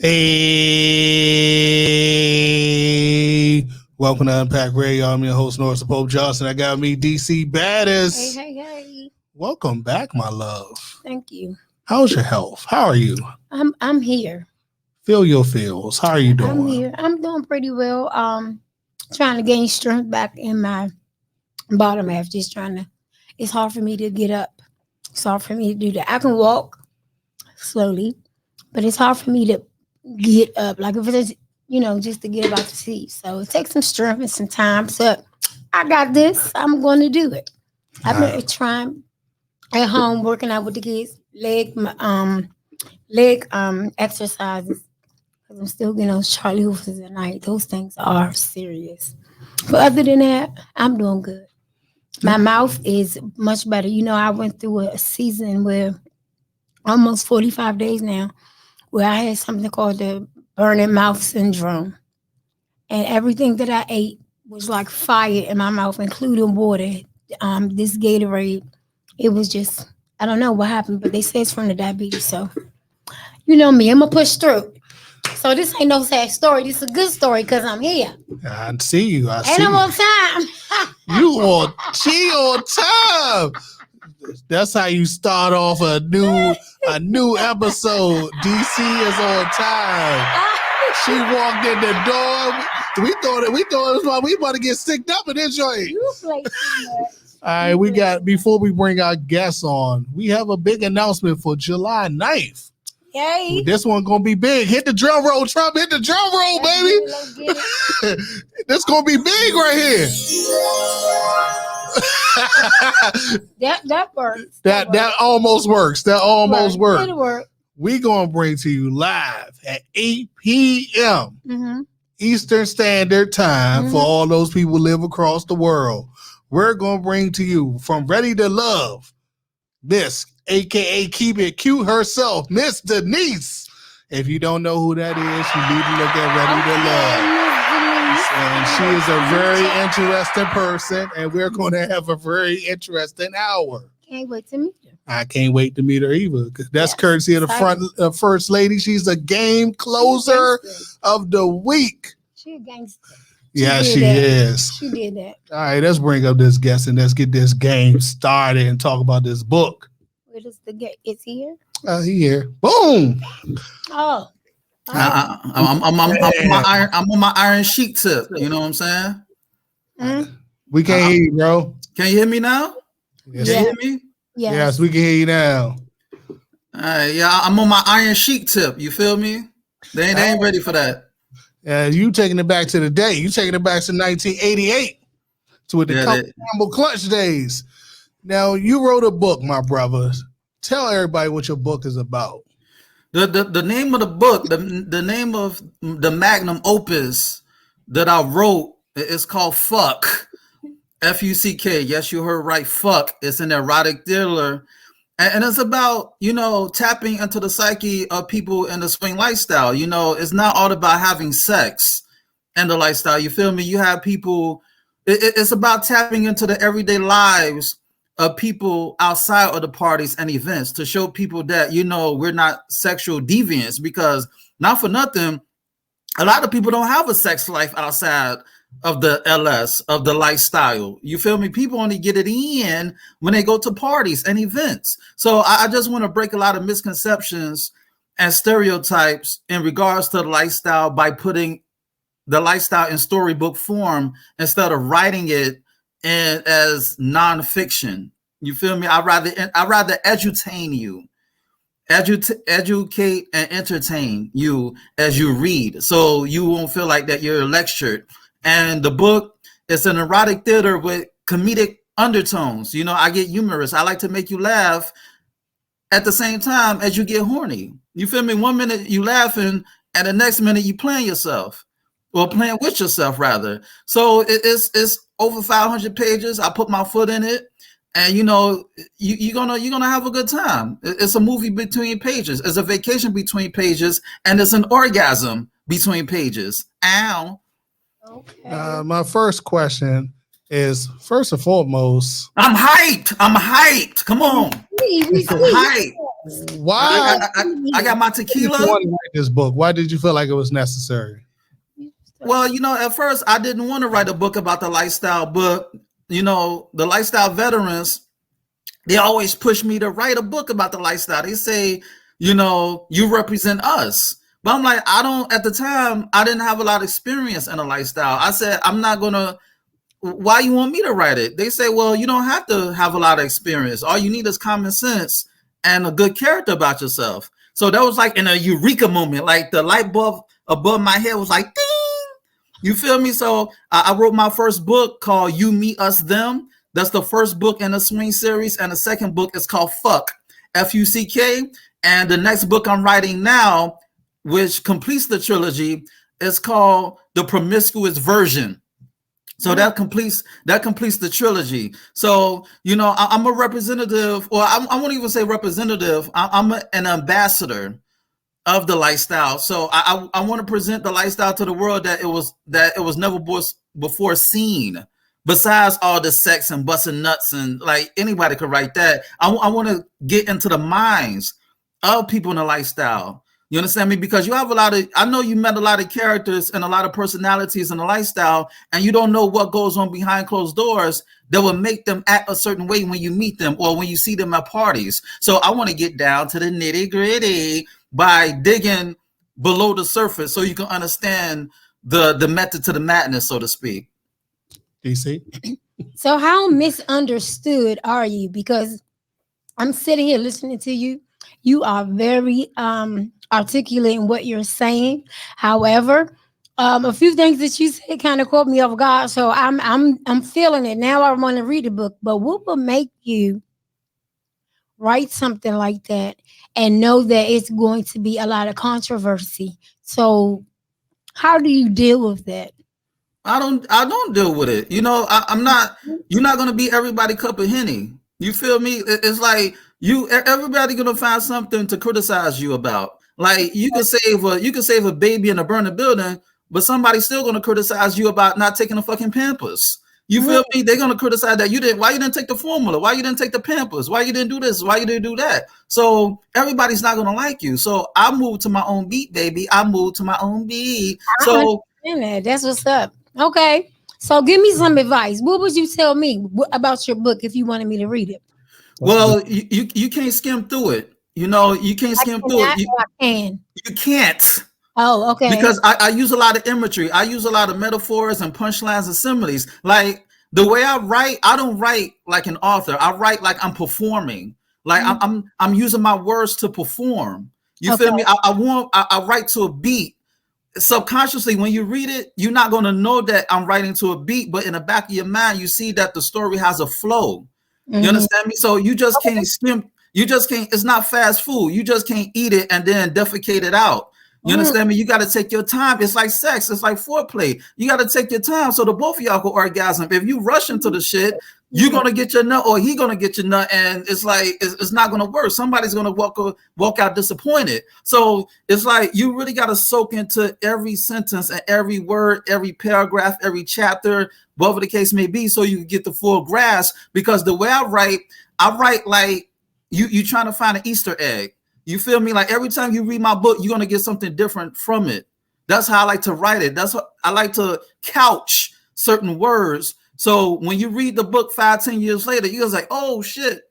Hey, welcome to Unpack Radio. I'm your host, Norris Pope Johnson. I got me, Dcsbaddest. Hey. Welcome back, my love. Thank you. How's your health? How are you? I'm here. Feel your feels. How are you doing? I'm here. I'm doing pretty well. Trying to gain strength back in my bottom half. It's hard for me to get up. It's hard for me to do that. I can walk slowly, but it's hard for me to get up. Like if it's, just to get up out the seat. So it takes some strength and some time. So I got this. I'm going to do it. I've been trying at home, working out with the kids, leg exercises. Because I'm still getting those Charlie Hoofers at night. Those things are serious. But other than that, I'm doing good. My mouth is much better. I went through a season where almost 45 days now, where I had something called the burning mouth syndrome. And everything that I ate was like fire in my mouth, including water. This Gatorade, it was just, I don't know what happened, but they say it's from the diabetes. So, you know me, I'm going to push through. So this ain't no sad story. This is a good story because I'm here. I see you. I'm on time. You on time. That's how you start off a new episode. DC is on time. She walked in the door. We thought it was while we about to get sicked up in this joint. You play too much. All right, before we bring our guests on, we have a big announcement for July 9th. Yay. This one gonna be big. Hit the drum roll, Trump. Hit the drum roll, baby. This gonna be big right here. That works. That almost works. That almost works. It'll work. We gonna bring to you live at 8 p.m. Eastern Standard Time for all those people who live across the world. We're gonna bring to you from Ready to Love, Miss AKA Keep It Cute herself, Miss Denise. If you don't know who that is, you need to look at Ready to Love. And she is a very interesting person, and we're going to have a very interesting hour. Can't wait to meet her. I can't wait to meet her either. That's courtesy of the First Lady. She's a game closer of the week. She a gangster. She is. She did that. All right, let's bring up this guest and let's get this game started and talk about this book. Where does the get? Is he here? He here. Boom. Oh. I'm on my iron sheet tip. You know what I'm saying? We can't hear you, bro. Can you hear me now? Yes. Can you hear me? Yes, we can hear you now. I'm on my iron sheet tip. You feel me? They ain't ready for that. You taking it back to the day. You taking it back to 1988 to the Campbell Clutch days. Now, you wrote a book, my brother. Tell everybody what your book is about. The name of the book, the name of the magnum opus that I wrote is called Fuck. F-U-C-K. Yes, you heard right. Fuck. It's an erotic thriller. And it's about, tapping into the psyche of people in the swing lifestyle. It's not all about having sex and the lifestyle. You feel me? You have people. It's about tapping into the everyday lives of people outside of the parties and events to show people that, we're not sexual deviants, because not for nothing, a lot of people don't have a sex life outside of the LS, of the lifestyle. You feel me? People only get it in when they go to parties and events. So I just want to break a lot of misconceptions and stereotypes in regards to the lifestyle by putting the lifestyle in storybook form instead of writing it as nonfiction. You feel me? I'd rather edutain you, educate and entertain you as you read, so you won't feel like that you're lectured. And the book is an erotic theater with comedic undertones. I get humorous. I like to make you laugh at the same time as you get horny. You feel me? 1 minute you laughing, and the next minute you playing yourself. Or playing with yourself, rather. So it's over 500 pages. I put my foot in it, and you're gonna have a good time. It's a movie between pages. It's a vacation between pages, and it's an orgasm between pages. Ow. Okay. My first question is, first and foremost, I'm hyped. Come on. We hyped. Why I got my did you tequila. want to write this book? Why did you feel like it was necessary? Well, at first I didn't want to write a book about the lifestyle, but the lifestyle veterans, they always push me to write a book about the lifestyle. They say, you represent us. But I'm like, at the time, I didn't have a lot of experience in a lifestyle. I said, I'm not going to, why you want me to write it? They say, well, you don't have to have a lot of experience. All you need is common sense and a good character about yourself. So that was like in a eureka moment, like the light bulb above my head was like, ding. You feel me? So I wrote my first book called You, Me, Us, Them. That's the first book in the Swing series. And the second book is called Fuck, F-U-C-K. And the next book I'm writing now, which completes the trilogy, is called The Promiscuous Version. So that completes the trilogy. So, I'm a representative, or I won't even say representative. I'm an ambassador of the lifestyle. So I want to present the lifestyle to the world that it was never before seen. Besides all the sex and busting nuts, and like anybody could write that. I want to get into the minds of people in the lifestyle. You understand me? Because you have I know you met a lot of characters and a lot of personalities in the lifestyle, and you don't know what goes on behind closed doors that will make them act a certain way when you meet them or when you see them at parties. So I want to get down to the nitty gritty by digging below the surface so you can understand the method to the madness, so to speak. DC? So how misunderstood are you? Because I'm sitting here listening to you. You are very articulate in what you're saying. However, a few things that you said kind of caught me off guard. So I'm feeling it now. I want to read the book. But what will make you write something like that and know that it's going to be a lot of controversy? So how do you deal with that? I don't deal with it. I'm not. You're not gonna be everybody cup of Henny. You feel me? It's like everybody gonna find something to criticize you about. Like you can save a baby in a burning building, but somebody's still gonna criticize you about not taking the fucking Pampers. You feel me? They're gonna criticize that why you didn't take the formula, why you didn't take the Pampers, why you didn't do this, why you didn't do that. So everybody's not gonna like you. So I moved to my own beat, baby. I moved to my own beat. So that's what's up. Okay. So give me some advice. What would you tell me about your book if you wanted me to read it? Well, you can't skim through it. You can't skim through it. I can. You can't. Oh, okay. Because I use a lot of imagery. I use a lot of metaphors and punchlines and similes. Like the way I write, I don't write like an author. I write like I'm performing. Like I'm using my words to perform. You feel me? I write to a beat. Subconsciously, when you read it, you're not going to know that I'm writing to a beat, but in the back of your mind, you see that the story has a flow. You understand me? So you just can't skim. You just can't. It's not fast food. You just can't eat it and then defecate it out. You understand me? You got to take your time. It's like sex. It's like foreplay. You got to take your time so the both of y'all can orgasm. If you rush into the shit, you're going to get your nut or he going to get your nut. And it's like, it's not going to work. Somebody's going to walk out disappointed. So it's like, you really got to soak into every sentence and every word, every paragraph, every chapter, whatever the case may be, so you can get the full grasp. Because the way I write like you trying to find an Easter egg. You feel me? Like every time you read my book, you're going to get something different from it. That's how I like to write it. That's what I like to couch certain words. So when you read the book 5-10 years later, you're like, oh shit,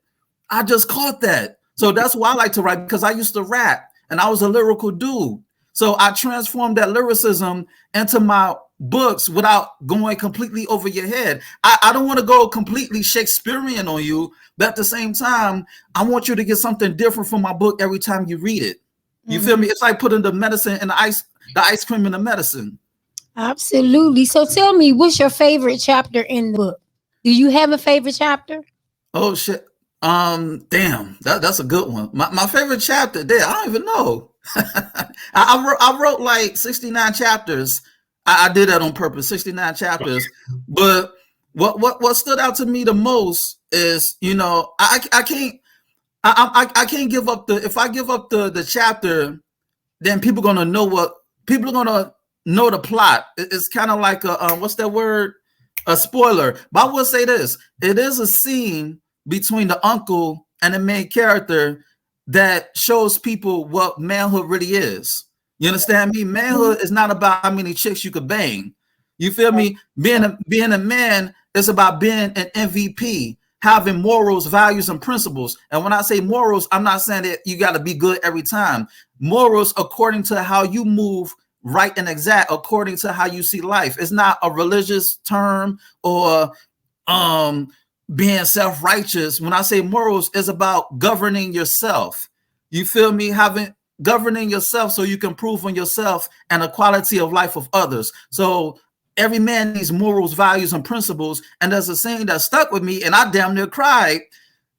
I just caught that. So that's why I like to write, because I used to rap and I was a lyrical dude. So I transformed that lyricism into my books without going completely over your head. I don't want to go completely Shakespearean on you, but at the same time, I want you to get something different from my book every time you read it. You feel me? It's like putting the medicine in the ice cream in the medicine. Absolutely. So tell me, what's your favorite chapter in the book? Do you have a favorite chapter? Oh shit. Damn, that's a good one. My favorite chapter there, I don't even know. I wrote like 69 chapters. I did that on purpose, 69 chapters. But what stood out to me the most is, I can't give up if I give up the chapter, then people are gonna know the plot. It's kind of like a what's that word? A spoiler. But I will say this: it is a scene between the uncle and the main character that shows people what manhood really is. You understand me? Manhood is not about how many chicks you could bang. You feel me? Being a man is about being an MVP, having morals, values, and principles. And when I say morals, I'm not saying that you got to be good every time. Morals according to how you move, right and exact, according to how you see life. It's not a religious term or being self-righteous. When I say morals, it's about governing yourself. You feel me? Governing yourself so you can improve on yourself and the quality of life of others. So every man needs morals, values, and principles. And there's a saying that stuck with me, and I damn near cried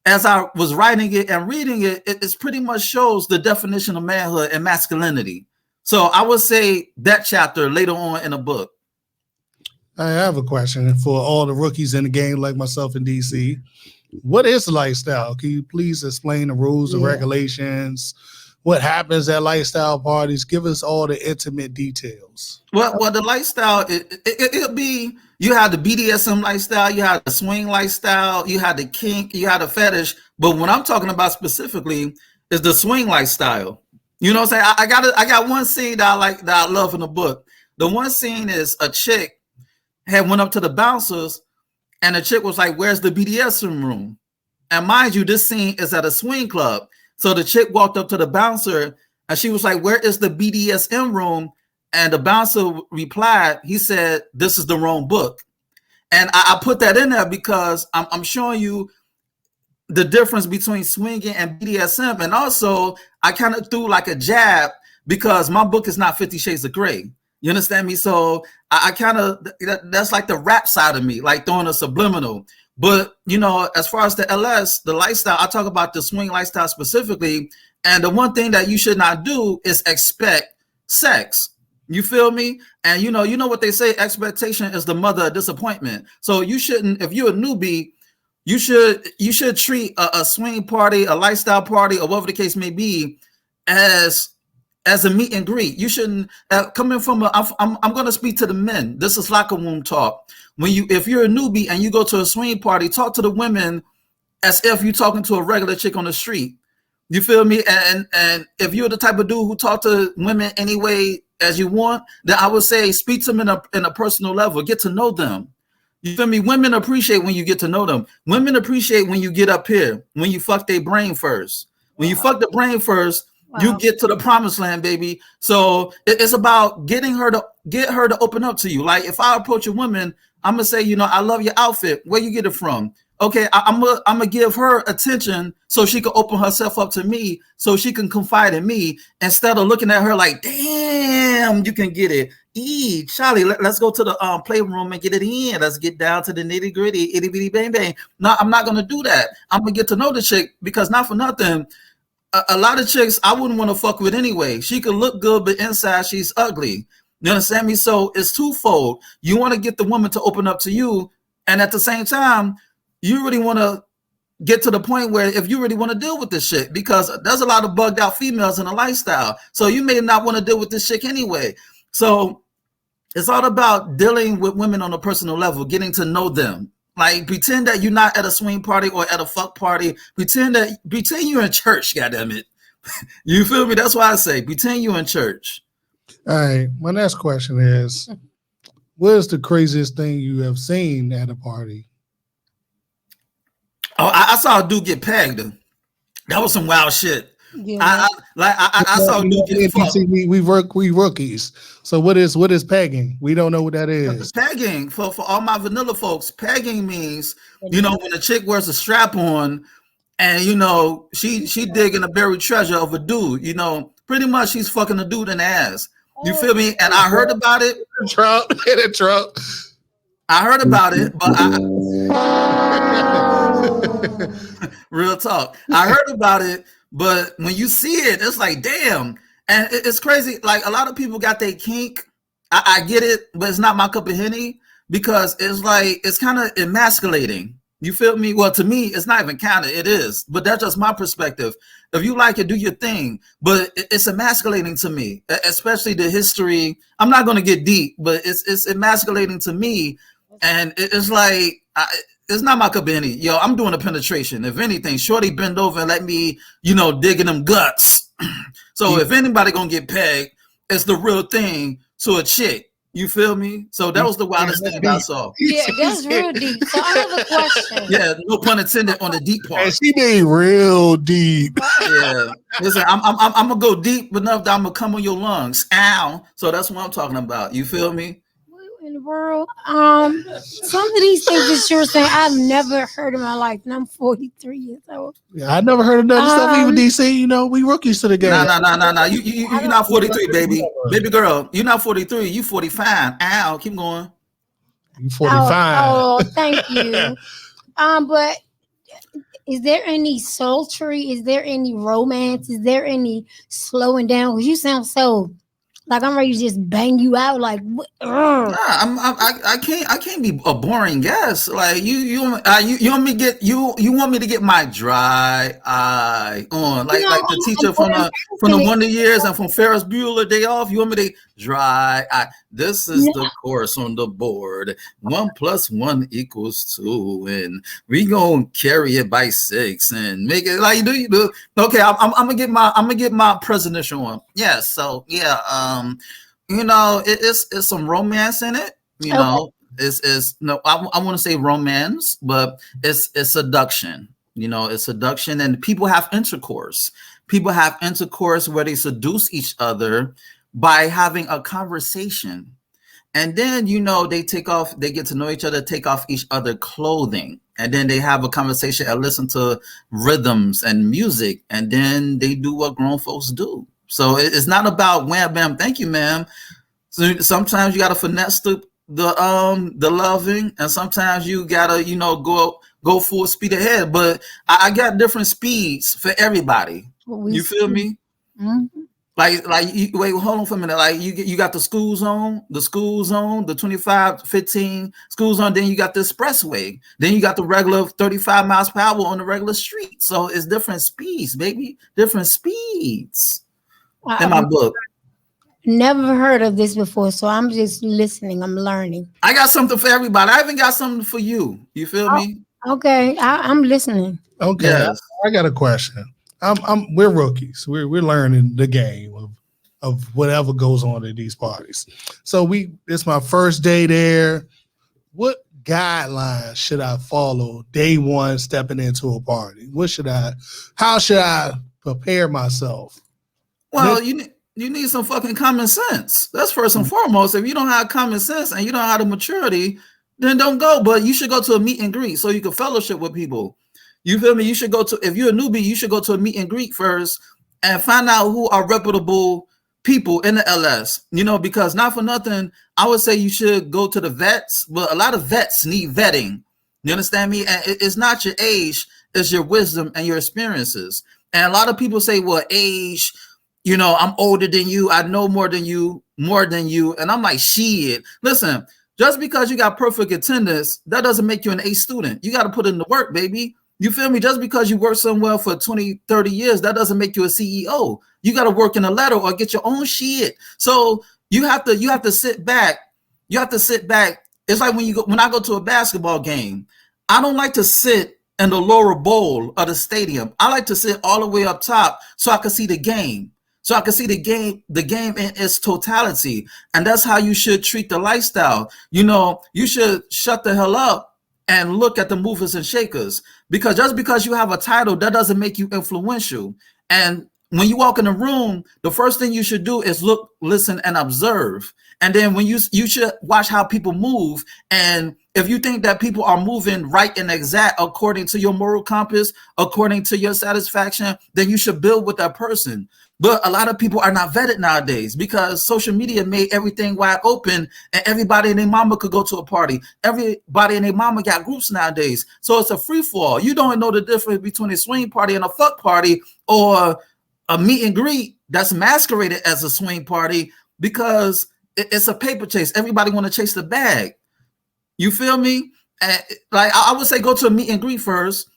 as I was writing it and reading it. It pretty much shows the definition of manhood and masculinity. So I would say that chapter later on in the book. I have a question for all the rookies in the game like myself in DC. What is lifestyle? Can you please explain the rules and regulations? What happens at lifestyle parties? Give us all the intimate details. Well, the lifestyle, it'll be, you have the BDSM lifestyle, you have the swing lifestyle, you have the kink, you have the fetish. But what I'm talking about specifically is the swing lifestyle. You know what I'm saying? I got one scene that I love in the book. The one scene is a chick had went up to the bouncers, and the chick was like, "Where's the BDSM room?" And mind you, this scene is at a swing club. So the chick walked up to the bouncer, and she was like, "Where is the BDSM room?" And the bouncer replied, he said, "This is the wrong book." And I put that in there because I'm showing you the difference between swinging and BDSM. And also, I kind of threw like a jab because my book is not 50 Shades of Grey. You understand me? So I kind of, that's like the rap side of me, like throwing a subliminal. But, you know, as far as the LS, the lifestyle, I talk about the swing lifestyle specifically. And the one thing that you should not do is expect sex. You feel me? And, you know what they say, expectation is the mother of disappointment. So you shouldn't, if you're a newbie, you should treat a swing party, a lifestyle party, or whatever the case may be, as a meet and greet. You shouldn't coming from I'm going to speak to the men. This is locker room talk. If you're a newbie and you go to a swing party, talk to the women as if you're talking to a regular chick on the street. You feel me? And if you're the type of dude who talk to women anyway as you want, then I would say speak to them in a personal level. Get to know them. You feel me? Women appreciate when you get to know them. Women appreciate when you get up here, when you fuck their brain first. When you fuck the brain first, you get to the promised land, baby. So it's about get her to open up to you. Like if I approach a woman, I'm gonna say, I love your outfit. Where you get it from? Okay, I'm gonna give her attention so she can open herself up to me, so she can confide in me instead of looking at her like, damn, you can get it. Charlie, let's go to the playroom and get it in. Let's get down to the nitty gritty, itty bitty bang bang. No, I'm not gonna do that. I'm gonna get to know the chick because not for nothing. A lot of chicks I wouldn't want to fuck with anyway. She could look good, but inside she's ugly. You understand me? So it's twofold. You want to get the woman to open up to you, and at the same time, you really want to get to the point where if you really want to deal with this shit, because there's a lot of bugged out females in the lifestyle. So you may not want to deal with this shit anyway. So it's all about dealing with women on a personal level, getting to know them. Like pretend that you're not at a swing party or at a fuck party. Pretend you're in church, goddammit. You feel me? That's why I say pretend you're in church. All right. My next question is, what is the craziest thing you have seen at a party? Oh, I saw a dude get pegged. That was some wild shit. Yeah. I saw a dude get fucked. We rookies. So what is pegging? We don't know what that is. Pegging, for all my vanilla folks, pegging means, when a chick wears a strap on and she digging a buried treasure of a dude, pretty much she's fucking a dude in the ass. You feel me? And I heard about it. Trump. I heard about it, but real talk. I heard about it, but when you see it, it's like, damn. And it's crazy. Like a lot of people got their kink. I get it, but it's not my cup of Henny because it's kind of emasculating. You feel me? Well, to me, it's not even kind of, it is, but that's just my perspective. If you like it, do your thing, but it's emasculating to me, especially the history. I'm not going to get deep, but it's emasculating to me. And it's like, it's not my cup of any. Yo, I'm doing a penetration. If anything, shorty bend over and let me, dig in them guts. So if anybody gonna get pegged, it's the real thing to a chick. You feel me? So that was the wildest thing I saw. Yeah, that's real deep. So I have a question. Yeah, no pun intended on the deep part. And she being real deep. Yeah, listen, I'm gonna go deep enough that I'm gonna come on your lungs. Ow! So that's what I'm talking about. You feel me? What in the world? Some of these things that you're saying, I've never heard in my life, and I'm 43 years old. Yeah, I never heard of none of stuff. Even DC, we rookies to the game. Nah. You're not 43, baby. Baby girl, you're not 43. You 45. Ow! Keep going. You 45. Oh, thank you. But is there any sultry? Is there any romance? Is there any slowing down? Because you sound so like I'm ready to just bang you out. Like, nah, I can't be a boring guest. Like you want me to get my dry eye on, like the teacher from the Wonder Years and from Ferris Bueller Day Off. You want me to dry eye? This is the course on the board. 1 + 1 = 2, and we gonna carry it by 6 and make it like you do. Okay, I'm gonna get my presidential one. Yeah, so yeah, it's some romance in it. It's no, I want to say romance, but it's seduction. It's seduction, and people have intercourse. People have intercourse where they seduce each other by having a conversation, and then they get to know each other, take off each other clothing, and then they have a conversation and listen to rhythms and music, and then they do what grown folks do. So it's not about wham bam, thank you, ma'am. So sometimes you gotta finesse the loving, and sometimes you gotta go full speed ahead. But I got different speeds for everybody. You feel me? Mm-hmm. Like wait, hold on for a minute. Like you got the school zone, the 25-15 school zone. Then you got the expressway. Then you got the regular 35 miles per hour on the regular street. So it's different speeds, baby. Different speeds. In my book. Never heard of this before, so I'm just listening. I'm learning. I got something for everybody. I even got something for you. You feel me? Okay, I'm listening. Okay, yes. I got a question. We're rookies. We're learning the game of whatever goes on at these parties. So it's my first day there. What guidelines should I follow day one stepping into a party? How should I prepare myself? Well, you need some fucking common sense. That's first and foremost. If you don't have common sense and you don't have the maturity, then don't go. But you should go to a meet and greet so you can fellowship with people. You feel me? You should if you're a newbie, you should go to a meet and greet first and find out who are reputable people in the LS. Because not for nothing, I would say you should go to the vets, but a lot of vets need vetting. You understand me? And it's not your age, it's your wisdom and your experiences. And a lot of people say, well, age, I'm older than you, I know more than you. And I'm like, shit. Listen, just because you got perfect attendance, that doesn't make you an A student. You got to put in the work, baby. You feel me? Just because you work somewhere for 20, 30 years, that doesn't make you a CEO. You got to work in a letter or get your own shit. So you have to sit back. You have to sit back. It's like when I go to a basketball game, I don't like to sit in the lower bowl of the stadium. I like to sit all the way up top so I can see the game. So I can see the game in its totality. And that's how you should treat the lifestyle. You should shut the hell up and look at the movers and shakers, because just because you have a title, that doesn't make you influential. And when you walk in a room, the first thing you should do is look, listen, and observe. And then when you should watch how people move. And if you think that people are moving right and exact according to your moral compass, according to your satisfaction, then you should build with that person. But a lot of people are not vetted nowadays because social media made everything wide open and everybody and their mama could go to a party. Everybody and their mama got groups nowadays. So it's a free fall. You don't know the difference between a swing party and a fuck party or a meet and greet that's masqueraded as a swing party because it's a paper chase. Everybody want to chase the bag. You feel me? And like I would say, go to a meet and greet first.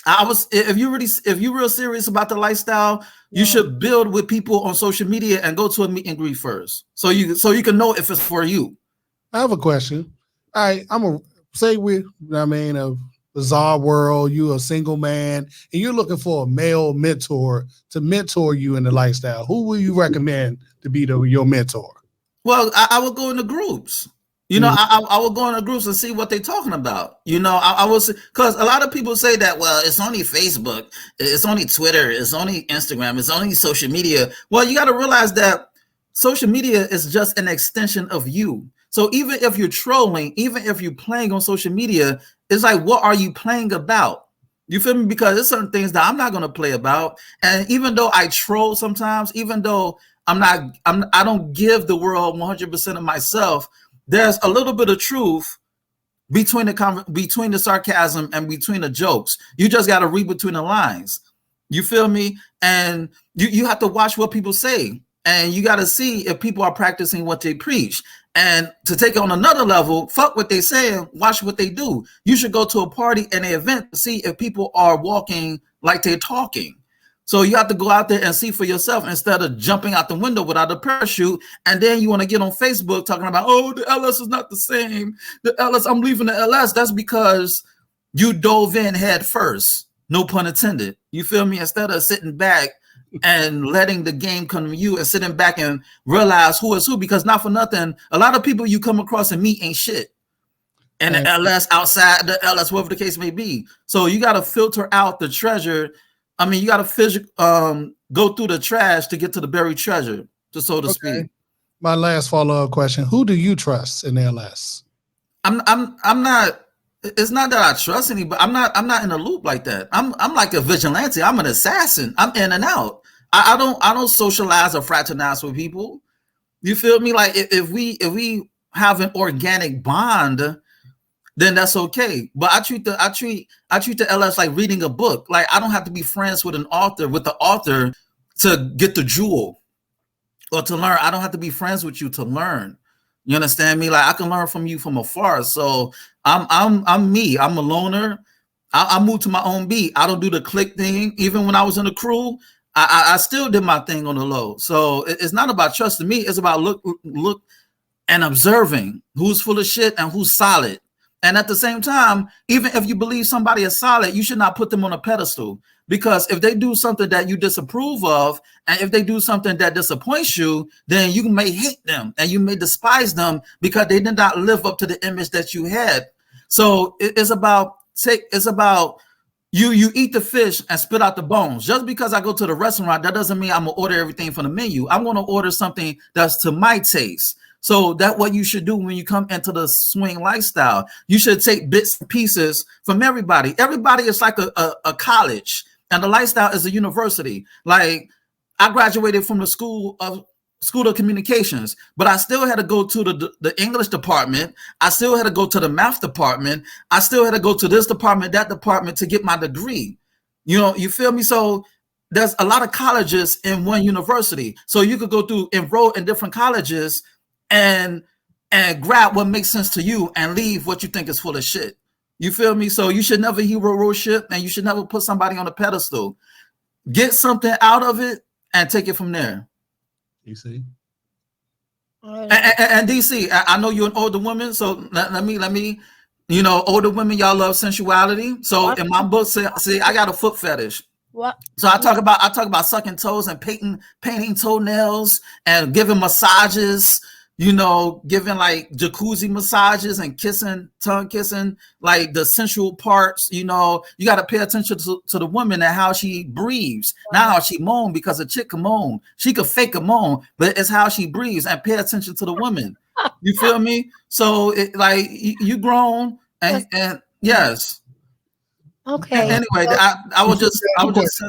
If you're real serious about the lifestyle, you should build with people on social media and go to a meet and greet first, so you can know if it's for you. I have a question. I'm a say a bizarre world, you a single man, and you're looking for a male mentor to mentor you in the lifestyle. Who will you recommend to be your mentor? Well, I would go into groups. You know, I would go into groups and see what they're talking about. You know, I was, because a lot of people say that, well, it's only Facebook, it's only Twitter, it's only Instagram, it's only social media. Well, you got to realize that social media is just an extension of you. So even if you're trolling, even if you're playing on social media, it's like, what are you playing about? You feel me? Because there's certain things that I'm not going to play about. And even though I troll sometimes, even though I don't give the world 100% of myself, there's a little bit of truth between the sarcasm and between the jokes. You just got to read between the lines. You feel me? And you have to watch what people say, and you got to see if people are practicing what they preach. And to take it on another level, fuck what they say, watch what they do. You should go to a party and an event to see if people are walking like they're talking. So you have to go out there and see for yourself instead of jumping out the window without a parachute. And then you want to get on Facebook talking about, oh, the LS is not the same. The LS, I'm leaving the LS. That's because you dove in head first. No pun intended. You feel me? Instead of sitting back and letting the game come to you and sitting back and realize who is who, because not for nothing, a lot of people you come across and meet ain't shit. And the LS outside the LS, whatever the case may be. So you got to filter out the treasure. I mean, you got to go through the trash to get to the buried treasure, so to speak. My last follow-up question: who do you trust in LS? I'm not. It's not that I trust any, but I'm not in a loop like that. I'm like a vigilante. I'm an assassin. I'm in and out. I don't socialize or fraternize with people. You feel me? Like if we have an organic bond, then that's okay. But I treat the LS like reading a book. Like I don't have to be friends with the author to get the jewel or to learn. I don't have to be friends with you to learn. You understand me? Like I can learn from you from afar. So I'm me. I'm a loner. I move to my own beat. I don't do the click thing. Even when I was in the crew, I still did my thing on the low. So it's not about trusting me. It's about look and observing who's full of shit and who's solid. And at the same time, even if you believe somebody is solid, you should not put them on a pedestal, because if they do something that you disapprove of, and if they do something that disappoints you, then you may hate them and you may despise them because they did not live up to the image that you had. So it's about you eat the fish and spit out the bones. Just because I go to the restaurant, that doesn't mean I'm gonna order everything from the menu. I'm gonna order something that's to my taste. So that's what you should do when you come into the swing lifestyle. You should take bits and pieces from everybody. Everybody is like a college, and the lifestyle is a university. Like I graduated from the school of communications, but I still had to go to the English department. I still had to go to the math department. I still had to go to this department, that department to get my degree. You know, you feel me? So there's a lot of colleges in one university. So you could enroll in different colleges and grab what makes sense to you and leave what you think is full of shit. You feel me? So you should never hero worship, and you should never put somebody on a pedestal. Get something out of it and take it from there. DC. And DC, I know you're an older woman, so let me, you know, older women, y'all love sensuality. So in my book, see, I got a foot fetish. What? So I talk about sucking toes and painting toenails and giving massages, you know, giving like jacuzzi massages and tongue kissing, like the sensual parts. You know, you got to pay attention to the woman and how she breathes. Wow. Not how she moan, because a chick can moan. She could fake a moan, but it's how she breathes, and pay attention to the woman. You feel me? So like you grown and yes. Okay. Anyway, I would just.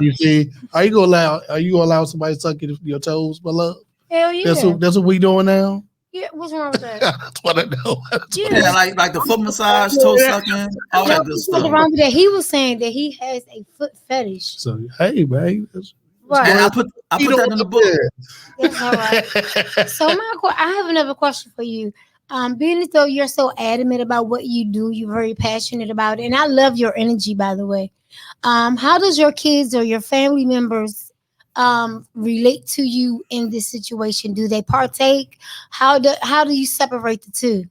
You see, are you gonna allow somebody to suck your toes, my love? Hell yeah. That's what we doing now. Yeah, what's wrong with that? That's what I know. Yeah, like the foot massage, toe sucking, all that good stuff. What's wrong with that? He was saying that he has a foot fetish. So hey, man. Right. And I put that in the book. That's all right. So I have another question for you. Being as though you're so adamant about what you do, you're very passionate about it, and I love your energy, by the way. How does your kids or your family members relate to you in this situation? Do they partake? How do you separate the two?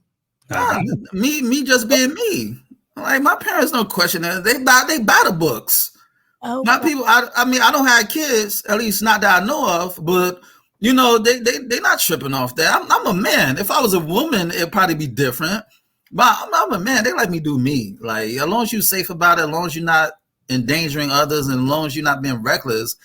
Me just being me. Like my parents don't question that. They buy the books. Okay. My people, I mean, I don't have kids, at least not that I know of, but you know, they're not tripping off that. I'm a man. If I was a woman, it'd probably be different. But I'm a man. They let me do me. Like as long as you're safe about it, as long as you're not endangering others, and as long as you're not being reckless.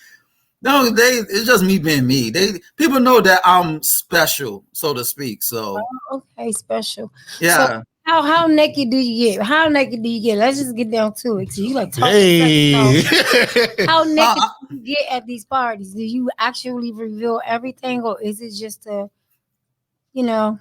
No, it's just me being me. People know that I'm special, so to speak. So okay, special. yeah. So how naked do you get? How naked do you get? Let's just get down to it. So you like talking Hey. how naked do you get at these parties? Do you actually reveal everything, or is it just a, you know?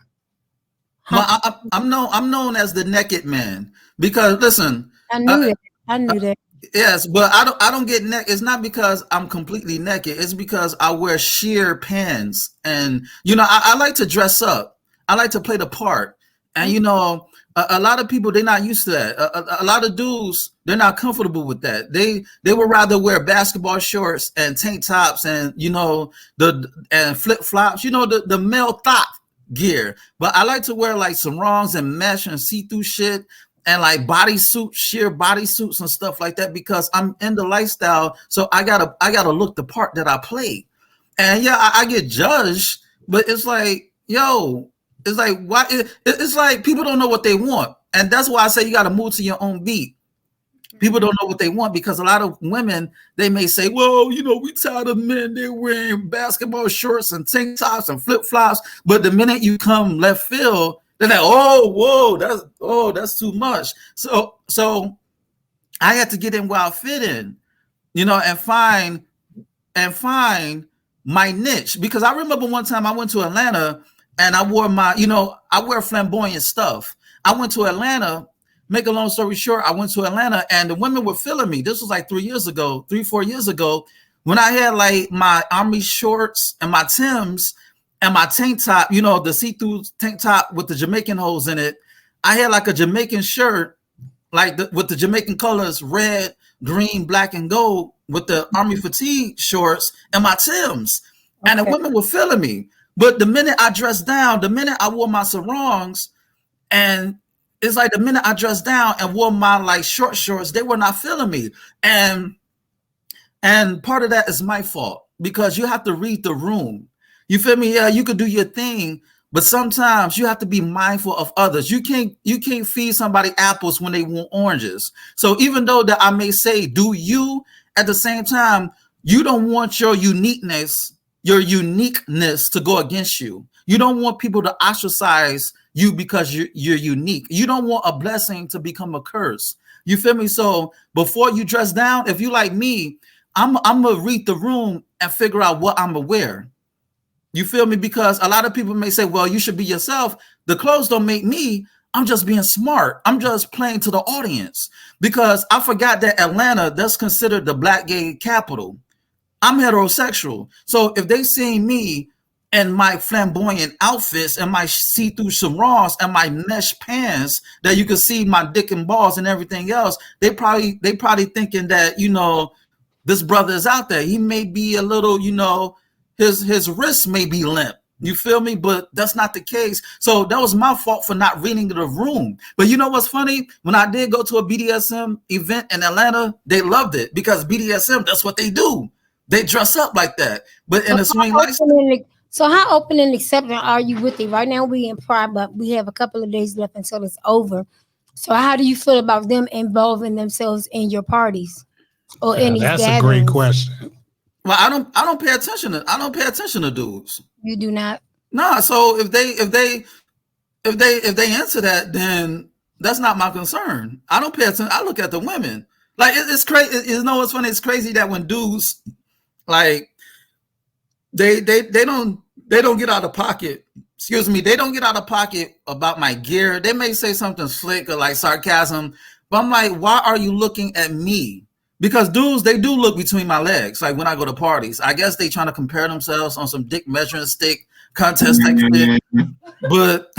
Well, I'm known as the naked man because listen, I knew that. I knew that. Yes, but I don't get naked. It's not because I'm completely naked. It's because I wear sheer pants, and you know I like to dress up. I like to play the part, and you know a lot of people they're not used to that. A lot of dudes they're not comfortable with that. They would rather wear basketball shorts and tank tops, and you know and flip flops. You know the male thought gear. But I like to wear like sarongs and mesh and see through shit. And like bodysuits, sheer bodysuits and stuff like that because I'm in the lifestyle. So I gotta look the part that I play. And yeah, I get judged, but it's like, yo, it's like why it's like people don't know what they want. And that's why I say you gotta move to your own beat. People don't know what they want because a lot of women, they may say, well, you know, we tired of men, they're wearing basketball shorts and tank tops and flip-flops. But the minute you come left field, they're like, oh, whoa, that's too much. So I had to get in where I fit in, you know, and find my niche. Because I remember one time I went to Atlanta and I wore I wear flamboyant stuff. I went to Atlanta, make a long story short, I went to Atlanta and the women were feeling me. This was like 4 years ago, when I had like my army shorts and my Timbs and my tank top, you know, the see-through tank top with the Jamaican holes in it. I had like a Jamaican shirt, like with the Jamaican colors, red, green, black, and gold, with the army fatigue shorts and my Timbs. Okay. And the women were feeling me. But the minute I dressed down, the minute I wore my sarongs, and it's like the minute I dressed down and wore my like short shorts, they were not feeling me. And part of that is my fault because you have to read the room. You feel me? Yeah, you could do your thing, but sometimes you have to be mindful of others. You can't feed somebody apples when they want oranges. So even though that I may say do you, at the same time, you don't want your uniqueness to go against you. You don't want people to ostracize you because you're unique. You don't want a blessing to become a curse. You feel me? So before you dress down, if you like me, I'm gonna read the room and figure out what I'm gonna wear. You feel me? Because a lot of people may say, well, you should be yourself. The clothes don't make me. I'm just being smart. I'm just playing to the audience. Because I forgot that Atlanta, that's considered the black gay capital. I'm heterosexual. So if they see me and my flamboyant outfits and my see-through sarongs and my mesh pants that you can see my dick and balls and everything else, they probably thinking that, you know, this brother is out there. He may be a little, you know, his wrist may be limp. You feel me? But that's not the case. So that was my fault for not reading the room. But you know what's funny? When I did go to a BDSM event in Atlanta, they loved it because BDSM, that's what they do. They dress up like that. But in a swing lifestyle. So how open and accepting are you with it? Right now we in Pride, but we have a couple of days left until it's over. So how do you feel about them involving themselves in your parties or in these gatherings? That's a great question. Well, I don't pay attention to dudes. You do not? Nah, so if they answer that, then that's not my concern. I don't pay attention. I look at the women. Like it's crazy. You know what's funny? It's crazy that when dudes like they don't get out of pocket. Excuse me, they don't get out of pocket about my gear. They may say something slick or like sarcasm, but I'm like, why are you looking at me? Because dudes, they do look between my legs. Like when I go to parties, I guess they trying to compare themselves on some dick measuring stick contest type shit. But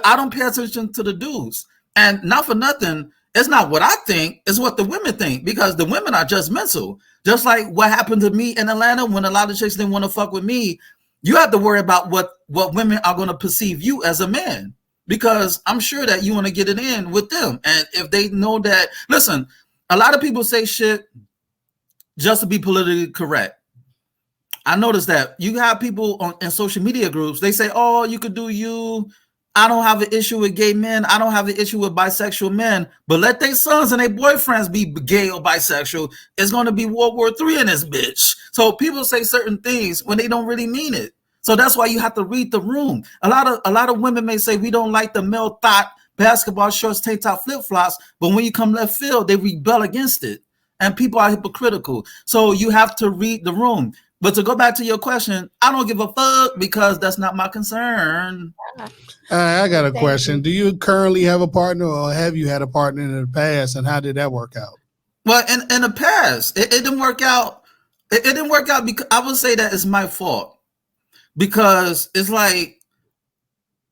I don't pay attention to the dudes. And not for nothing, it's not what I think, it's what the women think. Because the women are judgmental. Just like what happened to me in Atlanta when a lot of chicks didn't want to fuck with me. You have to worry about what women are going to perceive you as a man. because I'm sure that you want to get it in with them. And if they know that, listen, a lot of people say shit just to be politically correct. I noticed that you have people in social media groups, they say, oh, you could do you. I don't have an issue with gay men. I don't have an issue with bisexual men, but let their sons and their boyfriends be gay or bisexual. It's going to be World War III in this bitch. So people say certain things when they don't really mean it. So that's why you have to read the room. A lot of women may say we don't like the male thought basketball shorts, tank top, flip flops, but when you come left field, they rebel against it, and people are hypocritical. So you have to read the room. But to go back to your question, I don't give a fuck because that's not my concern. I got a question. Do you currently have a partner, or have you had a partner in the past, and how did that work out? Well, in the past, it didn't work out. It didn't work out because I would say that it's my fault, because it's like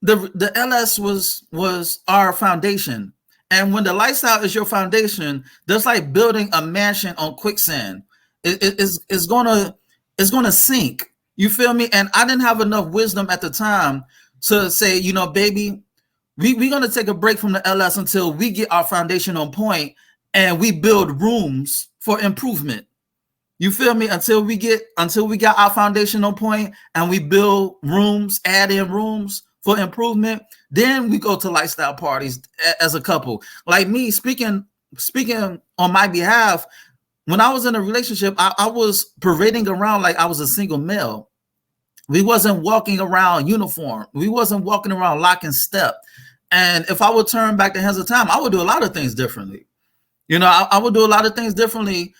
the LS was our foundation, and when the lifestyle is your foundation, that's like building a mansion on quicksand. It's gonna sink. You feel me? And I didn't have enough wisdom at the time to say, baby, we're going to take a break from the LS until we get our foundation on point and we build rooms for improvement. You feel me? Until we got our foundation on point and we build rooms, add in rooms for improvement, then we go to lifestyle parties as a couple. Like me, speaking on my behalf, when I was in a relationship, I was parading around like I was a single male. We wasn't walking around uniform. We wasn't walking around lock and step. And if I would turn back the hands of time, I would do a lot of things differently. I would do a lot of things differently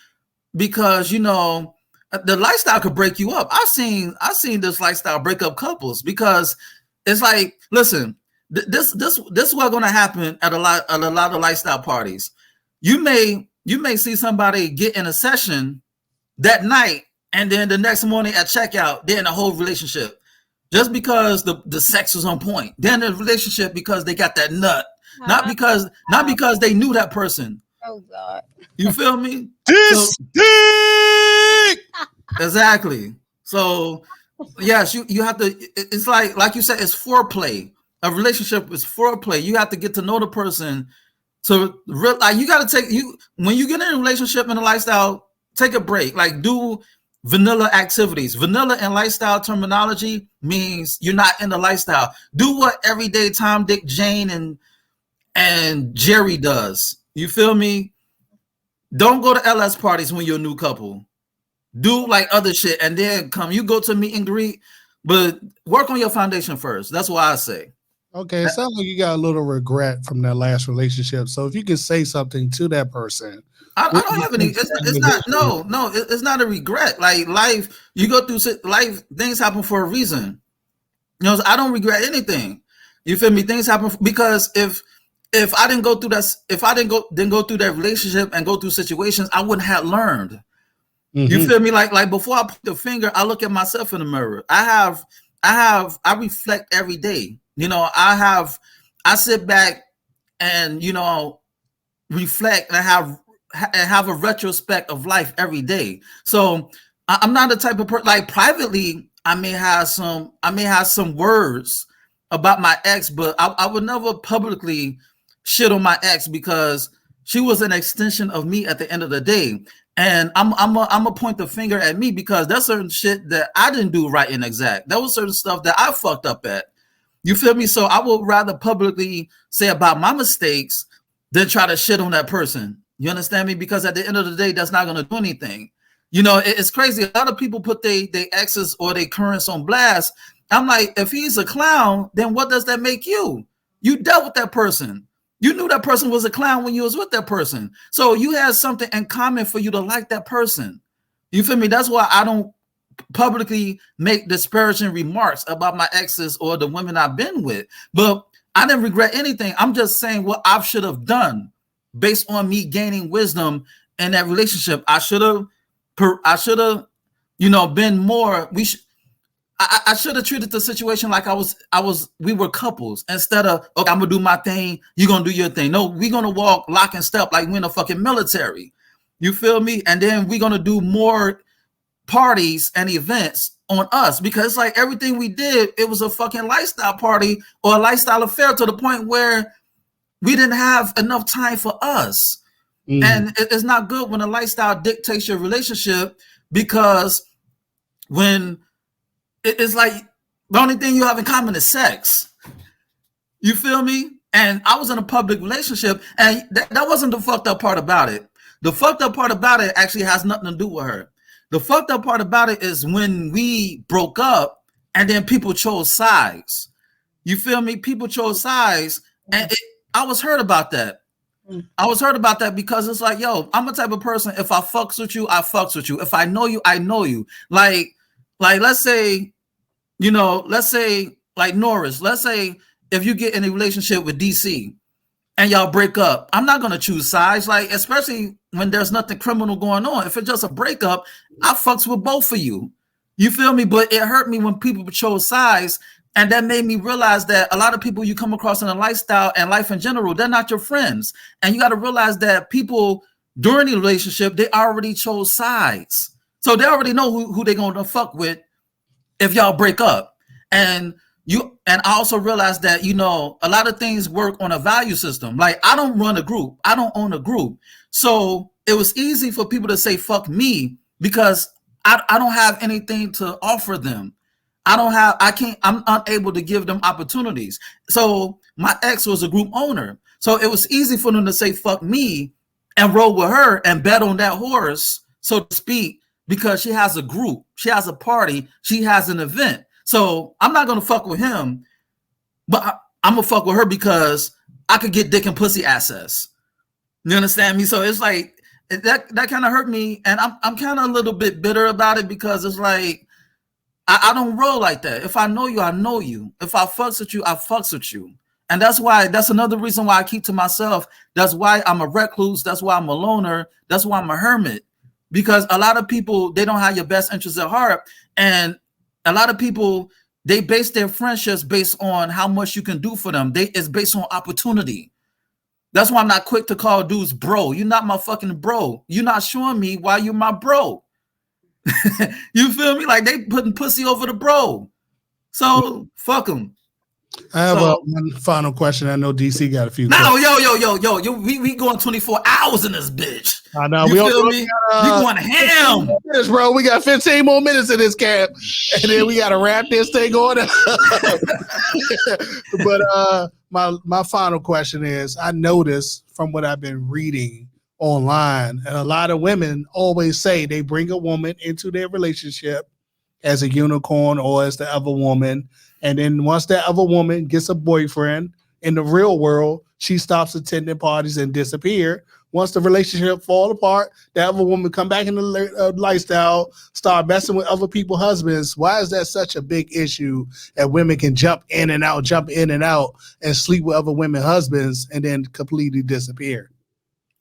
because, the lifestyle could break you up. I've seen this lifestyle break up couples because it's like, listen, this is what's going to happen at a lot of lifestyle parties. You may see somebody get in a session that night, and then the next morning at checkout, they're in a whole relationship just because the sex was on point. They're in a relationship because they got that nut, not because they knew that person. Oh God! You feel me? Dick! Exactly. So yes, you have to. It's like you said, it's foreplay. A relationship is foreplay. You have to get to know the person. So you got to when you get in a relationship and a lifestyle, take a break. Like do vanilla activities. Vanilla and lifestyle terminology means you're not in the lifestyle. Do what everyday Tom, Dick, Jane, and Jerry does. You feel me? Don't go to LS parties when you're a new couple. Do like other shit and then come. You go to meet and greet, but work on your foundation first. That's what I say. Okay, it sounds like you got a little regret from that last relationship. So if you could say something to that person. I don't have any. It's not a regret. Like life, you go through life. Things happen for a reason. I don't regret anything. You feel me? Things happen because if I didn't go through that, if I didn't go through that relationship and go through situations, I wouldn't have learned. Mm-hmm. You feel me? Like before I put the finger, I look at myself in the mirror. I reflect every day. I sit back and reflect and have a retrospect of life every day. So I'm not the type of person, like privately, I may have some words about my ex, but I would never publicly shit on my ex because she was an extension of me at the end of the day. And I'm gonna point the finger at me because there's certain shit that I didn't do right and exact. There was certain stuff that I fucked up at. You feel me? So I would rather publicly say about my mistakes than try to shit on that person. You understand me? Because at the end of the day, that's not going to do anything. It's crazy. A lot of people put their exes or their currents on blast. I'm like, if he's a clown, then what does that make you? You dealt with that person. You knew that person was a clown when you was with that person. So you had something in common for you to like that person. You feel me? That's why I don't publicly make disparaging remarks about my exes or the women I've been with. But I didn't regret anything. I'm just saying what I should have done based on me gaining wisdom in that relationship. I should have, been more. I should have treated the situation like we were couples instead of, okay, I'm gonna do my thing, you're gonna do your thing. No, we're gonna walk lock and step like we're in the fucking military. You feel me? And then we're gonna do more parties and events on us, because it's like everything we did, it was a fucking lifestyle party or a lifestyle affair, to the point where we didn't have enough time for us. And it's not good when a lifestyle dictates your relationship, because when it's like the only thing you have in common is sex. You feel me? And I was in a public relationship, and that wasn't the fucked up part about it. The fucked up part about it actually has nothing to do with her. The fucked up part about it is when we broke up and then people chose sides. You feel me? People chose sides, and I was hurt about that. I was hurt about that, because it's like, yo, I'm the type of person, if I fucks with you, I fucks with you. If I know you, I know you. Like let's say, like Norris, let's say if you get in a relationship with DC and y'all break up, I'm not going to choose sides, like, especially when there's nothing criminal going on. If it's just a breakup, I fucks with both of you. You feel me? But it hurt me when people chose sides, and that made me realize that a lot of people you come across in a lifestyle and life in general, they're not your friends. And you got to realize that people during the relationship, they already chose sides. So they already know who they're going to fuck with if y'all break up. And I also realized that, a lot of things work on a value system. Like, I don't run a group. I don't own a group. So it was easy for people to say, fuck me, because I don't have anything to offer them. I'm unable to give them opportunities. So my ex was a group owner. So it was easy for them to say, fuck me, and roll with her and bet on that horse, so to speak, because she has a group, she has a party, she has an event. So I'm not going to fuck with him, but I'm going to fuck with her because I could get dick and pussy access. You understand me? So it's like, that kind of hurt me. And I'm kind of a little bit bitter about it, because it's like, I don't roll like that. If I know you, I know you. If I fucks with you, I fucks with you. And that's another reason why I keep to myself. That's why I'm a recluse. That's why I'm a loner. That's why I'm a hermit. Because a lot of people, they don't have your best interests at heart. And a lot of people, they base their friendships based on how much you can do for them. It's based on opportunity. That's why I'm not quick to call dudes bro. You're not my fucking bro. You're not showing me why you're my bro. You feel me? Like, they putting pussy over the bro. So fuck them. I have one final question. I know DC got a few. No, yo, we going 24 hours in this bitch. I know. You feel me? We going ham, minutes, bro. We got 15 more minutes in this camp, and then we got to wrap this thing on. But my final question is: I noticed from what I've been reading online, and a lot of women always say they bring a woman into their relationship as a unicorn or as the other woman. And then once that other woman gets a boyfriend in the real world, she stops attending parties and disappear. Once the relationship fall apart, that other woman come back in the lifestyle, start messing with other people's husbands. Why is that such a big issue that women can jump in and out, and sleep with other women's husbands and then completely disappear?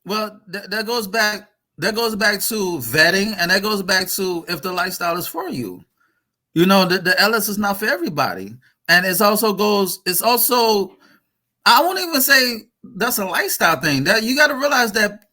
Well, that goes back to vetting, and that goes back to if the lifestyle is for you. The Ellis is not for everybody. And I won't even say that's a lifestyle thing. That you got to realize that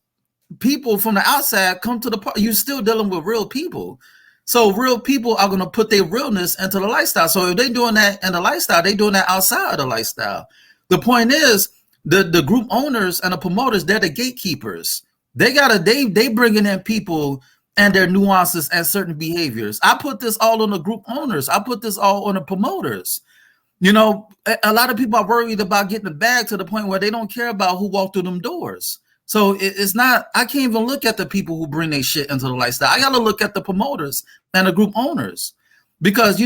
people from the outside come to the party. You're still dealing with real people. So real people are going to put their realness into the lifestyle. So if they're doing that in the lifestyle, they're doing that outside of the lifestyle. The point is, the group owners and the promoters, they're the gatekeepers. They bringing in people and their nuances and certain behaviors. I put this all on the group owners. I put this all on the promoters. A lot of people are worried about getting the bag to the point where they don't care about who walked through them doors. So it's not, I can't even look at the people who bring their shit into the lifestyle. I got to look at the promoters and the group owners, because,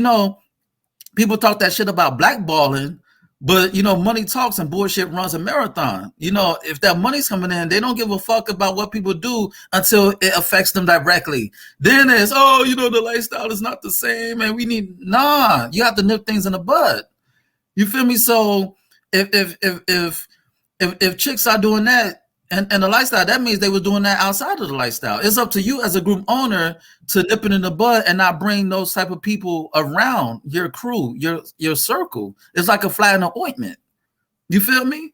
people talk that shit about blackballing, but, money talks and bullshit runs a marathon. If that money's coming in, they don't give a fuck about what people do until it affects them directly. Then it's, the lifestyle is not the same, and you have to nip things in the bud. You feel me? So if chicks are doing that and the lifestyle, that means they were doing that outside of the lifestyle. It's up to you as a group owner to nip it in the bud and not bring those type of people around your crew, your circle. It's like a fly in the ointment. You feel me?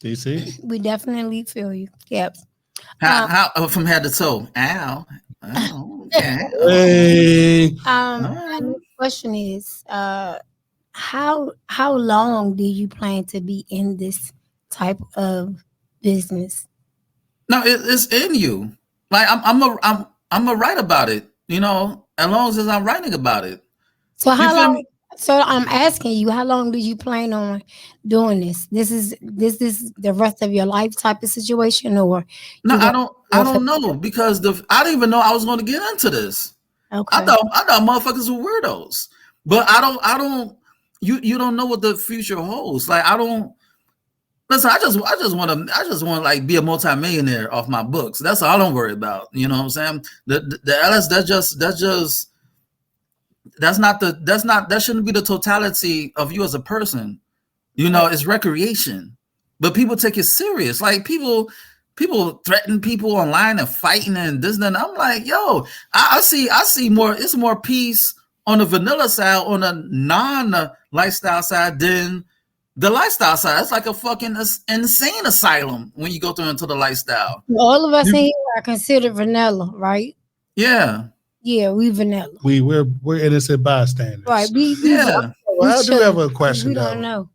DC? We definitely feel you. Yep. How from head to toe? Ow. Oh, okay. Hey. My next question is, how long do you plan to be in this type of business? No, it's in you. Like I'm a write about it. You know, as long as I'm writing about it. So You how feel long? me? So I'm asking you, how long do you plan on doing this? This is the rest of your life type of situation, or No, you want I more for? don't know because I didn't even know I was going to get into this. Okay. I thought motherfuckers were weirdos, but I don't. You don't know what the future holds. Like I don't. Listen, I just want to like be a multimillionaire off my books. That's all I don't worry about. You know what I'm saying? The LS that shouldn't be the totality of you as a person. You know, it's recreation, but people take it serious. Like people threaten people online and fighting and this and that. I'm like, yo, I see more. It's more peace on the vanilla side, on a non-lifestyle side than the lifestyle side. It's like a fucking insane asylum when you go through into the lifestyle. All of us in here are considered vanilla, right? Yeah. Yeah, we vanilla. We're innocent bystanders. Right. We Yeah. Well, I do have a question. We don't know.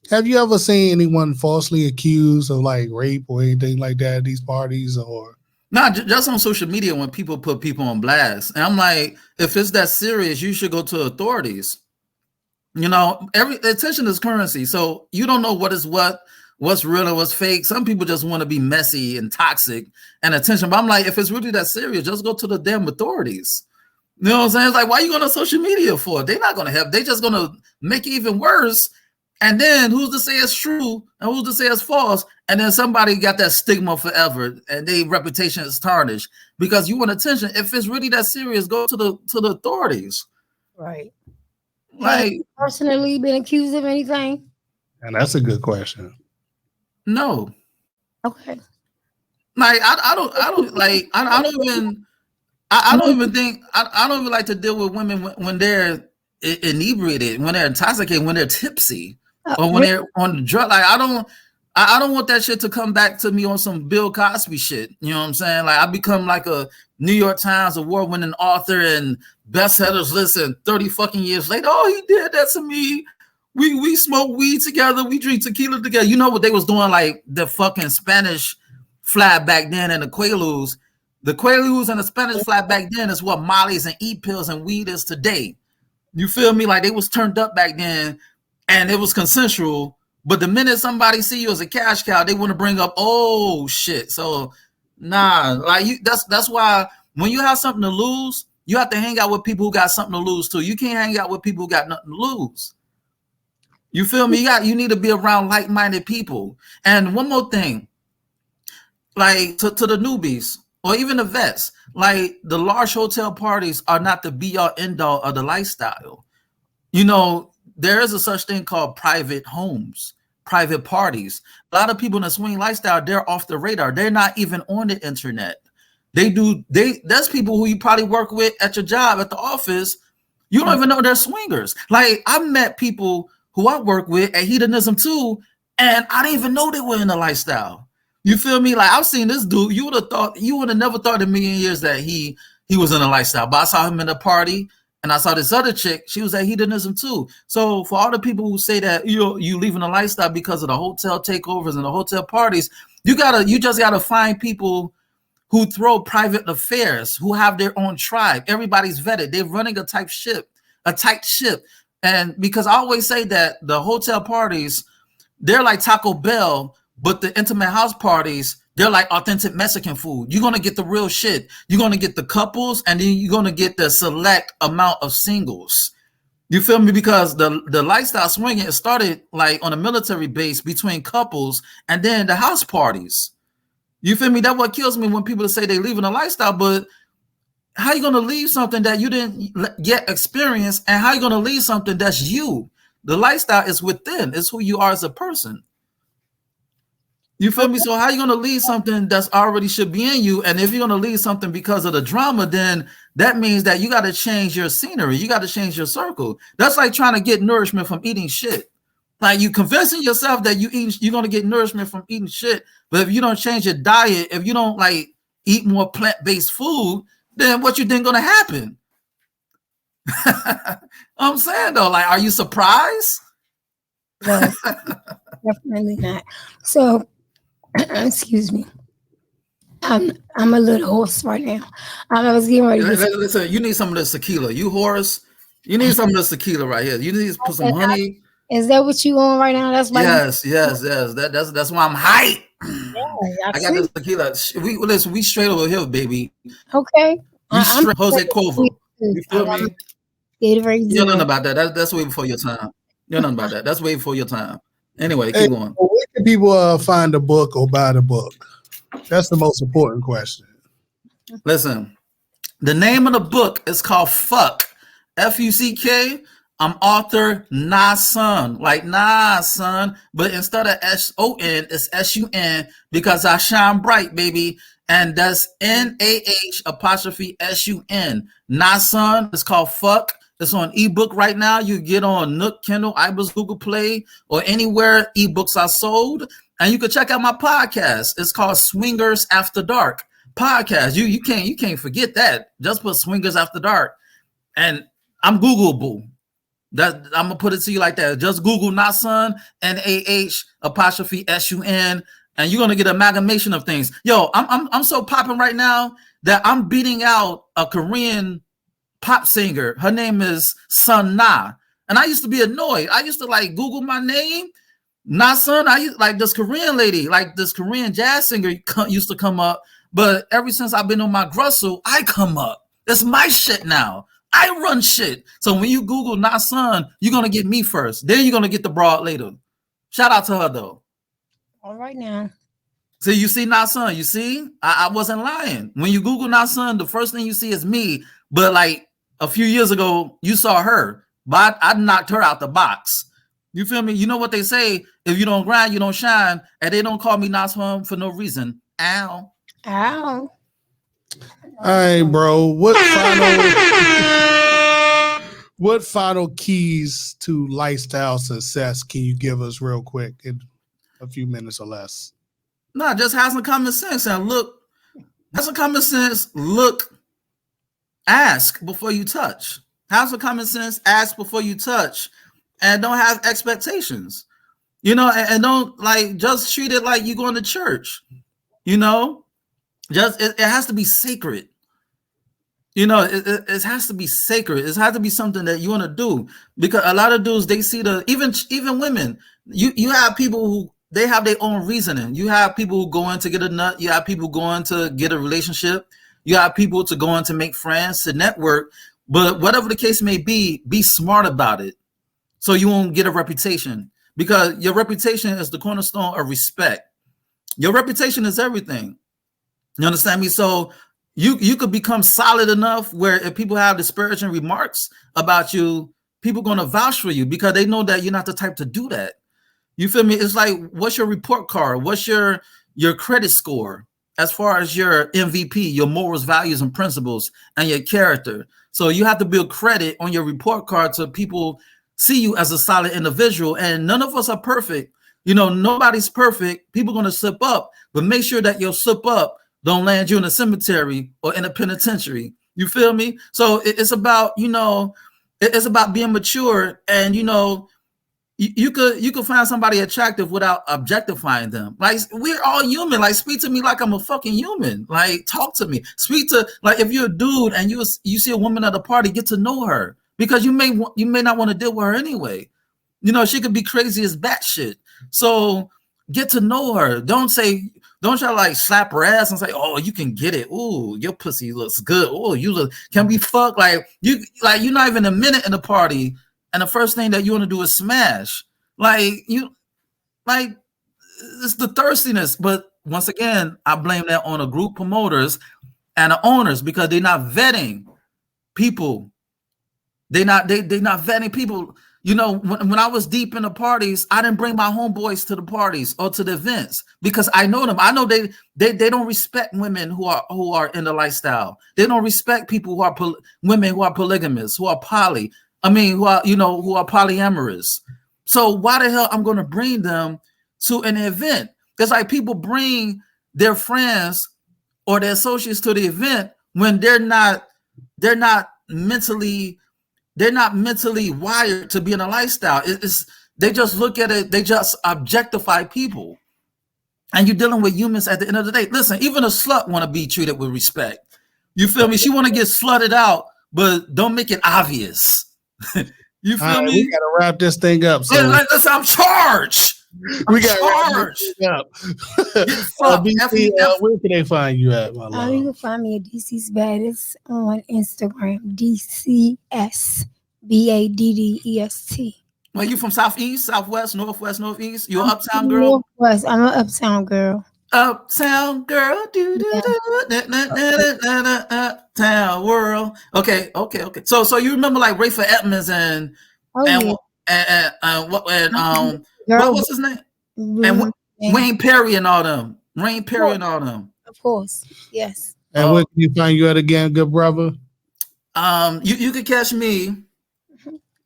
Have you ever seen anyone falsely accused of like rape or anything like that at these parties? Or not just on social media when people put people on blast. And I'm like, if it's that serious, you should go to authorities. You know, every attention is currency. So you don't know what is what's real and what's fake. Some people just want to be messy and toxic and attention. But I'm like, if it's really that serious, just go to the damn authorities. You know what I'm saying? It's like, why are you going to social media for? They're not going to help. They're just going to make it even worse. And then who's to say it's true and who's to say it's false? And then somebody got that stigma forever and their reputation is tarnished because you want attention. If it's really that serious, go to the authorities. Right. Like, have you personally been accused of anything? And that's a good question. No. Okay. Like I don't like I don't even think I don't even like to deal with women when they're inebriated, when they're intoxicated, when they're tipsy, or when they're on the drug. Like I don't want that shit to come back to me on some Bill Cosby shit. You know what I'm saying? Like I become like a New York Times award-winning author and bestsellers list, and 30 fucking years later, oh, he did that to me. We smoke weed together, we drink tequila together. You know what they was doing, like the fucking Spanish fly back then and the Quaaludes. The Quaaludes and the Spanish fly back then is what Molly's and E-pills and weed is today. You feel me? Like they was turned up back then and it was consensual. But the minute somebody see you as a cash cow, they want to bring up, oh shit. So nah, like that's why when you have something to lose, you have to hang out with people who got something to lose too. You can't hang out with people who got nothing to lose. You feel me? You need to be around like-minded people. And one more thing, like to the newbies or even the vets, like the large hotel parties are not the be-all end-all of the lifestyle. You know, there is a such thing called private homes, private parties. A lot of people in the swing lifestyle, they're off the radar. They're not even on the internet. That's people who you probably work with at your job, at the office. You don't even know they're swingers. Like I met people who I work with at Hedonism too, and I didn't even know they were in the lifestyle. You feel me? Like I've seen this dude. You would have never thought in a million years that he was in a lifestyle. But I saw him in a party, and I saw this other chick. She was at Hedonism too. So for all the people who say that you leaving a lifestyle because of the hotel takeovers and the hotel parties, you just gotta find people who throw private affairs, who have their own tribe. Everybody's vetted. They're running a tight ship. And because I always say that the hotel parties, they're like Taco Bell, but the intimate house parties, they're like authentic Mexican food. You're going to get the real shit. You're going to get the couples, and then you're going to get the select amount of singles. You feel me? Because the lifestyle swinging, it started like on a military base between couples and then the house parties. You feel me? That's what kills me when people say they leaving a lifestyle, but how you going to leave something that you didn't yet experience, and how you going to leave something that's you? The lifestyle is within. It's who you are as a person. You feel me? So how you going to leave something that's already should be in you? And if you're going to leave something because of the drama, then that means that you got to change your scenery. You got to change your circle. That's like trying to get nourishment from eating shit. Like you convincing yourself that you're going to get nourishment from eating shit. But if you don't change your diet, if you don't like eat more plant-based food, then what you think gonna happen? I'm saying though, like, are you surprised? No, definitely not. So, excuse me. I'm a little hoarse right now. I was getting ready to get. Listen, you need some of this tequila. You Horace, you need some of this tequila right here. You need to put some honey. Is that what you on right now? That's why. Yes. That's why I'm hype. Yeah, I got this tequila. We straight over here, baby. Okay. We straight Jose Cuervo. You feel me? You know nothing about that. That's way before your time. You know nothing about that. That's way before your time. Anyway, keep going. Where can people find the book or buy the book? That's the most important question. Listen, the name of the book is called Fuck. F-U-C-K. I'm author Nah-Son, like nah son, but instead of S-O-N, it's S-U-N because I shine bright, baby. And that's N-A-H'-S-U-N. Nah-Son. It's called Fuck. It's on ebook right now. You get on Nook, Kindle, iBooks, Google Play, or anywhere ebooks are sold. And you can check out my podcast. It's called Swingers After Dark podcast. You can't forget that. Just put Swingers After Dark, and I'm Googleable. That I'm gonna put it to you like that. Just Google Nah-Son, N-A-H'-S-U-N, and you're gonna get an amalgamation of things. Yo, I'm so popping right now that I'm beating out a Korean pop singer. Her name is Sun Na, and I used to be annoyed. I used to like Google my name. Nah-Son, I used like this Korean lady, like this Korean jazz singer used to come up, but ever since I've been on my Grussel, I come up. It's my shit now. I run shit. So when you Google Nah-Son, you're gonna get me first. Then you're gonna get the broad later. Shout out to her though. All right now. So you see Nah-Son, you see? I wasn't lying. When you Google Nah-Son, the first thing you see is me. But like a few years ago, you saw her, but I knocked her out the box. You feel me? You know what they say, if you don't grind, you don't shine. And they don't call me Nah-Son for no reason. Ow. Ow. All right, bro. What final keys to lifestyle success can you give us real quick in a few minutes or less? No, just have some common sense and look. Have some common sense. Look, ask before you touch. Have some common sense. Ask before you touch. And don't have expectations, you know, and don't like just treat it like you're going to church, you know, just it has to be sacred, you know, it has to be sacred. It has to be something that you want to do, because a lot of dudes, they see even women, you have people who they have their own reasoning. You have people who go in to get a nut. You have people going to get a relationship. You have people to go in to make friends, to network. But whatever the case may be smart about it. So you won't get a reputation, because your reputation is the cornerstone of respect. Your reputation is everything. You understand me? So you could become solid enough where if people have disparaging remarks about you, people are going to vouch for you because they know that you're not the type to do that. You feel me? It's like, what's your report card? What's your credit score as far as your MVP, your morals, values, and principles, and your character? So you have to build credit on your report card so people see you as a solid individual. And none of us are perfect. You know, nobody's perfect. People are going to slip up, but make sure that your slip up don't land you in a cemetery or in a penitentiary. You feel me? So it's about, you know, it's about being mature, and, you know, you could find somebody attractive without objectifying them. Like, we're all human. Like, speak to me like I'm a fucking human. Like, talk to me. Speak to, like, if you're a dude and you see a woman at a party, get to know her. Because you may not want to deal with her anyway. You know, she could be crazy as batshit. So get to know her. Don't try to like slap her ass and say, "Oh, you can get it. Ooh, your pussy looks good. Oh, can we fuck?" Like you're not even a minute in the party, and the first thing that you want to do is smash. It's the thirstiness. But once again, I blame that on the group promoters and the owners, because they're not vetting people. They're not vetting people. You know, when I was deep in the parties, I didn't bring my homeboys to the parties or to the events because I know them. I know they don't respect women who are in the lifestyle. They don't respect people who are women who are polygamous, who are poly. I mean, who are polyamorous. So why the hell I'm going to bring them to an event? Because like people bring their friends or their associates to the event when they're not mentally wired to be in a lifestyle. They just look at it, they just objectify people. And you're dealing with humans at the end of the day. Listen, even a slut want to be treated with respect. You feel me? She want to get slutted out, but don't make it obvious. You feel me? We gotta wrap this thing up. So listen, I'm charged. We got charged. Where can they find you at, my love? You can find me at Dcsbaddest on Instagram. DCSBADDEST. Well, you from Southeast, Southwest, Northwest, Northeast? You an uptown girl? Northwest. I'm an uptown girl. Uptown girl, uptown world. Okay. So you remember like Rayford Edmonds and what was his name? And Wayne Perry and all them. Wayne Perry and all them. Of course, yes. And where can you find you at again, good brother? You can catch me.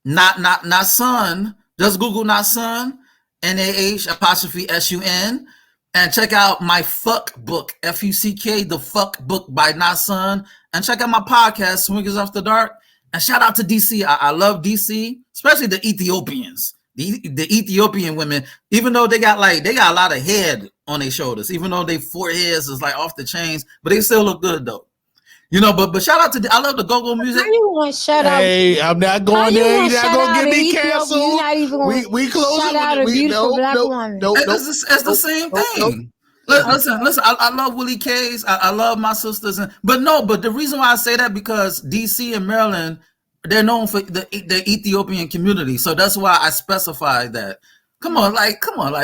Not son. Just Google not son. NAH''SUN. And check out my fuck book, FUCK, the fuck book by Not Son. And check out my podcast, Swingers After Dark. And shout out to DC. I love DC, especially the Ethiopians. The Ethiopian women, even though they got a lot of head on their shoulders, even though their foreheads is like off the chains, but they still look good though. You know, but shout out to I love the go-go music. How you want shout out? Hey, I'm not going there. You're not gonna get me canceled. We close shout out a beautiful black woman. It's the same thing. Listen. I love Willie K's. I love my sisters, but the reason why I say that because DC and Maryland, they're known for the Ethiopian community, so that's why I specify that. Come on,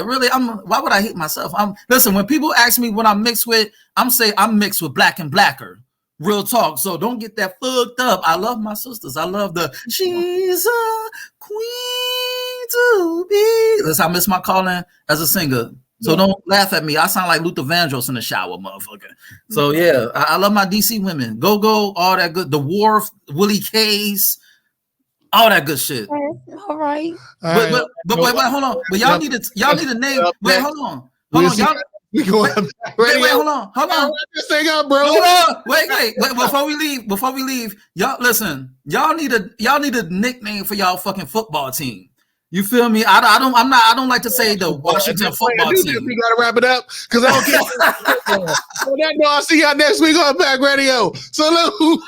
really? Why would I hate myself? Listen. When people ask me what I'm mixed with, I'm mixed with black and blacker. Real talk. So don't get that fucked up. I love my sisters. I love she's a queen to be. Listen, I miss my calling as a singer. So don't laugh at me. I sound like Luther Vandross in the shower, motherfucker. So yeah, I love my DC women. Go, all that good. The Wharf, Willie K's, all that good shit. All right. But wait, hold on. But y'all need a name. Wait, hold on. Y'all. Wait, hold on. Wrap this thing up, bro. Hold on. Wait. Before we leave, y'all listen. Y'all need a nickname for y'all fucking football team. You feel me? I don't like to say the Washington football team. We gotta wrap it up because I don't care. On that note, I'll see y'all next week on Pack Radio. Salute.